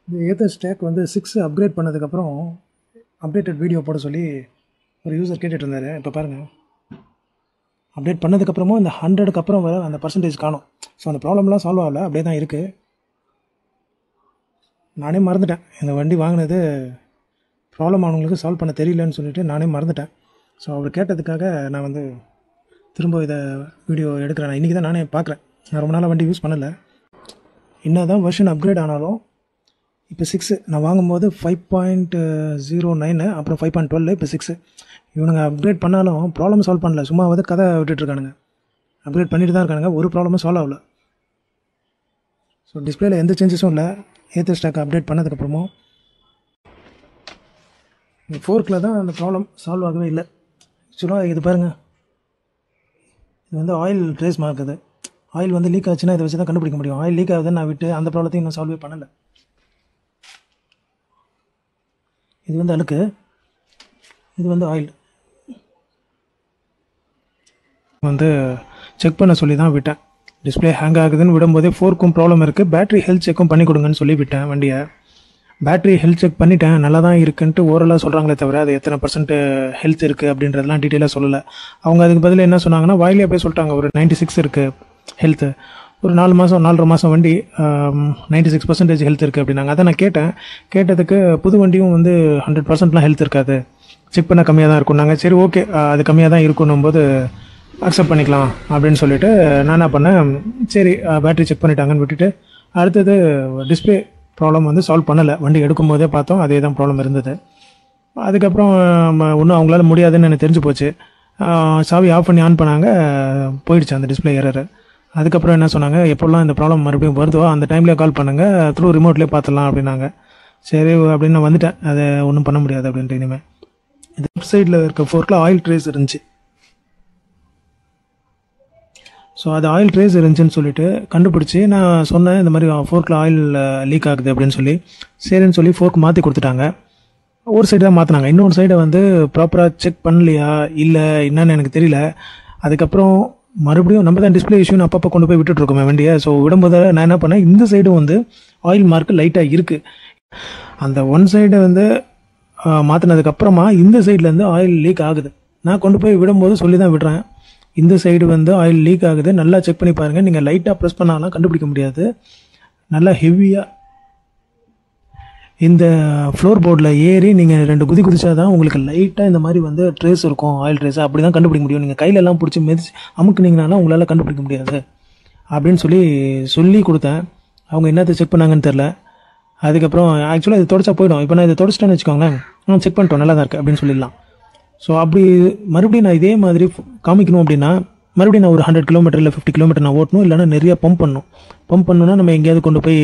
இந்த other stock வந்து 6 upgrade பண்ணதுக்கப்புறம் அப்டேட்டட் வீடியோ போட சொல்லி ஒரு யூசர் கேட்டுட்டு இருந்தார். இப்போ பாருங்கள், அப்டேட் பண்ணதுக்கப்புறமும் இந்த 100க்கு அப்புறம் வர அந்த பர்சன்டேஜ் காணும். ஸோ அந்த ப்ராப்ளம்லாம் சால்வ் ஆகலை, அப்படியே தான் இருக்குது. நானே மறந்துட்டேன் இந்த வண்டி வாங்கினது ப்ராப்ளம் அவங்களுக்கு சால்வ் பண்ண தெரியலன்னு சொல்லிட்டு நானே மறந்துட்டேன். ஸோ அவர் கேட்டதுக்காக நான் வந்து திரும்ப இதை வீடியோ எடுக்கிறேன். நான் இன்றைக்கி தான் நானே பார்க்குறேன். நான் ரொம்ப நாளாக வண்டி யூஸ் பண்ணலை. என்ன தான் வெர்ஷன் அப்கிரேட் ஆனாலும் இப்போ 6 நான் வாங்கும்போது 5.09, அப்புறம் 5.12, இப்போ 6. இவனுங்க அப்கிரேட் பண்ணாலும் ப்ராப்ளம் சால்வ் பண்ணல, சும்மா வந்து கதை விட்டுட்ருக்கானுங்க. அப்கிரேட் பண்ணிட்டு தான் இருக்கானுங்க, ஒரு ப்ராப்ளமும் சால்வ் ஆகல. ஸோ டிஸ்பிளேல எந்த சேஞ்சஸும் இல்லை ஏத்தர் ஸ்டாக் அப்டேட் பண்ணதுக்கப்புறமும். ஃபோர்க்கில் தான் அந்த ப்ராப்ளம் சால்வ் ஆகவே இல்லை. ஆக்சுவலாக இது பாருங்கள், இது வந்து ஆயில் ட்ரேஸ் மார்க். இது ஆயில் வந்து லீக் ஆச்சுன்னா இதை வச்சு தான் கண்டுபிடிக்க முடியும். ஆயில் லீக் ஆகுதுன்னு நான் விட்டு அந்த ப்ராப்ளத்தையும் இன்னும் சால்வே பண்ணலை. இது வந்து அழுக்கு, இது வந்து ஆயில். வந்து செக் பண்ண சொல்லி தான் விட்டேன். டிஸ்பிளே ஹேங் ஆகுதுன்னு விடும்போதே ஃபோர்க்கும் ப்ராப்ளம் இருக்குது, பேட்டரி ஹெல்த் செக்கும் பண்ணி கொடுங்கன்னு சொல்லி விட்டேன் வண்டியை. பேட்டரி ஹெல்த் செக் பண்ணிட்டேன், நல்லா தான் இருக்குன்ட்டு ஓரலாக சொல்கிறாங்களே தவிர அது எத்தனை % ஹெல்த் இருக்குது அப்படின்றதெல்லாம் டீட்டெயிலாக சொல்லலை. அவங்க அதுக்கு பதில் என்ன சொன்னாங்கன்னா, வாயிலே போய் சொல்லிட்டாங்க ஒரு 96 இருக்குது ஹெல்த்து. ஒரு 4 மாதம் 4.5 மாதம் வண்டி 96% ஹெல்த் இருக்குது அப்படின்னாங்க. அதை நான் கேட்டதுக்கு புது வண்டியும் வந்து 100%லாம் ஹெல்த் இருக்காது, செக் பண்ண கம்மியாக தான் இருக்கும். நாங்கள் சரி ஓகே அது கம்மியாக தான் இருக்கணும் போது அக்செப்ட் பண்ணிக்கலாம் அப்படின்னு சொல்லிவிட்டு நான் என்ன பண்ணேன், சரி பேட்டரி செக் பண்ணிட்டாங்கன்னு விட்டுட்டு அடுத்தது டிஸ்பிளே ப்ராப்ளம் வந்து சால்வ் பண்ணலை. வண்டி எடுக்கும்போதே பார்த்தோம் அதே தான் ப்ராப்ளம் இருந்தது. அதுக்கப்புறம் ஒன்றும் அவங்களால முடியாதுன்னு எனக்கு தெரிஞ்சு போச்சு. சாவி ஆஃப் பண்ணி ஆன் பண்ணாங்க, போயிடுச்சு அந்த டிஸ்பிளே எரர். அதுக்கப்புறம் என்ன சொன்னாங்க, எப்போல்லாம் இந்த ப்ராப்ளம் மறுபடியும் வருதோ அந்த டைம்லேயே கால் பண்ணுங்கள், த்ரூ ரிமோட்லேயே பார்த்துடலாம் அப்படின்னாங்க. சரி அப்படின்னு நான் வந்துட்டேன், அதை ஒன்றும் பண்ண முடியாது அப்படின்ட்டு. இனிமேல் இந்த லெஃப்ட் சைடில் இருக்க ஃபோர்க்கில் ஆயில் ட்ரேஸ் இருந்துச்சு. ஸோ அது ஆயில் ட்ரேஸ் இருந்துச்சுன்னு சொல்லிட்டு கண்டுபிடிச்சி நான் சொன்னேன், இந்த மாதிரி ஃபோர்க்கில் ஆயில் லீக் ஆகுது அப்படின்னு சொல்லி. சரின்னு சொல்லி ஃபோர்க் மாற்றி கொடுத்துட்டாங்க. ஒரு சைடு தான் மாற்றினாங்க, இன்னொரு சைடை வந்து ப்ராப்பராக செக் பண்ணலையா இல்லை என்னன்னு எனக்கு தெரியல. அதுக்கப்புறம் மறுபடியும் நம்ம தான் டிஸ்பிளே இஷ்யூன்னு அப்பப்போ கொண்டு போய் விட்டுட்ருக்கோமே வண்டியை. ஸோ விடும்போது நான் என்ன பண்ணேன், இந்த சைடும் வந்து ஆயில் மார்க் லைட்டாக இருக்குது. அந்த ஒன் சைடை வந்து மாற்றினதுக்கப்புறமா இந்த சைட்லேருந்து ஆயில் லீக் ஆகுது. நான் கொண்டு போய் விடும்போது சொல்லி தான் விடுறேன், இந்த சைடு வந்து ஆயில் லீக் ஆகுது, நல்லா செக் பண்ணி பாருங்கள், நீங்கள் லைட்டாக ப்ரெஸ் பண்ணாலும் கண்டுபிடிக்க முடியாது, நல்லா ஹெவியாக இந்த ஃப்ளோர் போர்டில் ஏறி நீங்கள் 2 குதிச்சா தான் உங்களுக்கு லைட்டாக இந்த மாதிரி வந்து ட்ரேஸ் இருக்கும், ஆயில் ட்ரேஸ். அப்படி தான் கண்டுபிடிக்க முடியும். நீங்கள் கையிலெல்லாம் பிடிச்சி மிதிச்சு அமுக்குனீங்கனாலும் உங்களால் கண்டுபிடிக்க முடியாது அப்படின்னு சொல்லி கொடுத்தேன். அவங்க என்னத்தை செக் பண்ணாங்கன்னு தெரில. அதுக்கப்புறம் ஆக்சுவலாக இது தொடச்சா போயிடும். இப்போ நான் இதை தொடச்சிட்டேன்னு வச்சுக்கோங்களேன், செக் பண்ணிட்டோம் நல்லா தான் இருக்குது அப்படின்னு சொல்லிடலாம். ஸோ அப்படி மறுபடியும் நான் இதே மாதிரி காமிக்கணும் அப்படின்னா மறுபடியும் நான் ஒரு 100 கிலோமீட்டர் இல்லை 50 கிலோமீட்டர் நான் ஓட்டணும், இல்லைனா நிறைய பம்ப் பண்ணணும்னா நம்ம எங்கேயாவது கொண்டு போய்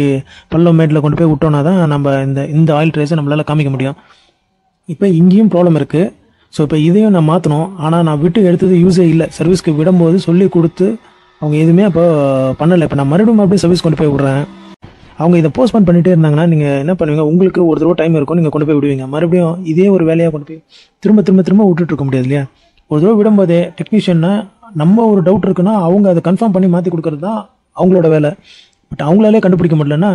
பள்ளம் மேட்டில் கொண்டு போய் விட்டோன்னா தான் நம்ம இந்த ஆயில் ட்ரேஸை நம்மளால் காமிக்க முடியும். இப்போ இங்கேயும் ப்ராப்ளம் இருக்குது. ஸோ இப்போ இதையும் நான் மாற்றணும். ஆனால் நான் விட்டு எடுத்தது யூஸே இல்லை. சர்வீஸ்க்கு விடும்போது சொல்லி கொடுத்து அவங்க எதுவுமே அப்போ பண்ணலை. இப்போ நான் மறுபடியும் சர்வீஸ் கொண்டு போய் விட்றேன். அவங்க இதை போஸ்ட்போன் பண்ணிகிட்டே இருந்தாங்கன்னா நீங்கள் என்ன பண்ணுவீங்க, உங்களுக்கு ஒரு தடவை டைம் இருக்கும், நீங்கள் கொண்டு போய் விடுவீங்க. மறுபடியும் இதே ஒரு வேலையாக கொண்டு போய் திரும்ப விட்டுட்ருக்க முடியாது இல்லையா. ஒரு தடவை விடும்போதே டெக்னீஷியன்னா நம்ம ஒரு டவுட் இருக்குன்னா அவங்க அதை கன்ஃபார்ம் பண்ணி மாற்றி கொடுக்கறது தான் அவங்களோட வேலை. பட் அவங்களாலே கண்டுபிடிக்க முடியலன்னா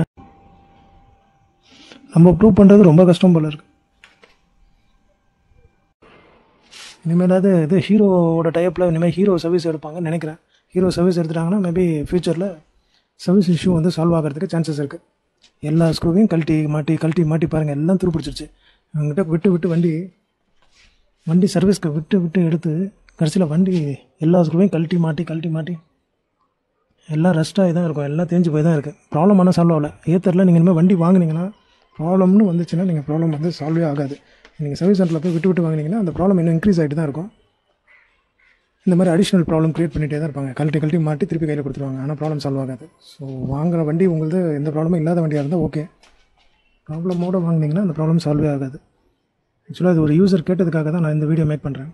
நம்ம ப்ரூவ் பண்ணுறது ரொம்ப கஷ்டம் போல இருக்குது. இனிமேலாவது இது ஹீரோவோட டைப்பில் இனிமேல் ஹீரோ சர்வீஸ் எடுப்பாங்கன்னு நினைக்கிறேன். ஹீரோ சர்வீஸ் எடுத்துட்டாங்கன்னா மேபி ஃப்யூச்சரில் சர்வீஸ் இஷ்யூ வந்து சால்வ் ஆகிறதுக்கு சான்சஸ் இருக்குது. எல்லா ஸ்க்ரூவையும் கழட்டி மாட்டி பாருங்கள், எல்லாம் துருப்பிடிச்சிருச்சு. அவங்ககிட்ட விட்டு வண்டி சர்வீஸ்க்கு விட்டு எடுத்து கடைசியில் வண்டி எல்லா ஸ்க்ரூவையும் கழட்டி மாட்டி எல்லாம் ரஸ்ட்டாகி தான் இருக்கும், எல்லாம் தேஞ்சு போய் தான் இருக்குது. ப்ராப்ளம் ஆனால் சால்வ் ஆகலை. ஏத்தரில் நீங்கள் இனிமேல் வண்டி வாங்கினீங்கன்னா ப்ராப்ளம்னு வந்துச்சுன்னா நீங்கள் ப்ராப்ளம் வந்து சால்வே ஆகாது. நீங்கள் சர்வீஸ் சென்டரில் போய் விட்டு வாங்கினீங்கன்னா அந்த ப்ராப்ளம் இன்னும் இன்க்ரீஸ் ஆகிட்டு தான் இருக்கும். இந்த மாதிரி அடிஷ்னல் ப்ராப்ளம் க்ரியேட் பண்ணிகிட்டே தான் இருப்பாங்க. கழட்டி மாட்டி திருப்பி கையில் கொடுத்துருவாங்க, ஆனால் ப்ராப்ளம் சால்வ் ஆகாது. ஸோ வாங்குகிற வண்டி உங்களுக்கு எந்த ப்ராப்ளமும் இல்லாத வண்டியாக இருந்தால் ஓகே. ப்ராப்ளமோடு வாங்கினீங்கன்னா அந்த ப்ராப்ளம் சால்வே ஆகாது. ஆக்சுவலாக இது ஒரு யூசர் கேட்டதுக்காக தான் நான் இந்த வீடியோ மேக் பண்ணுறேன்.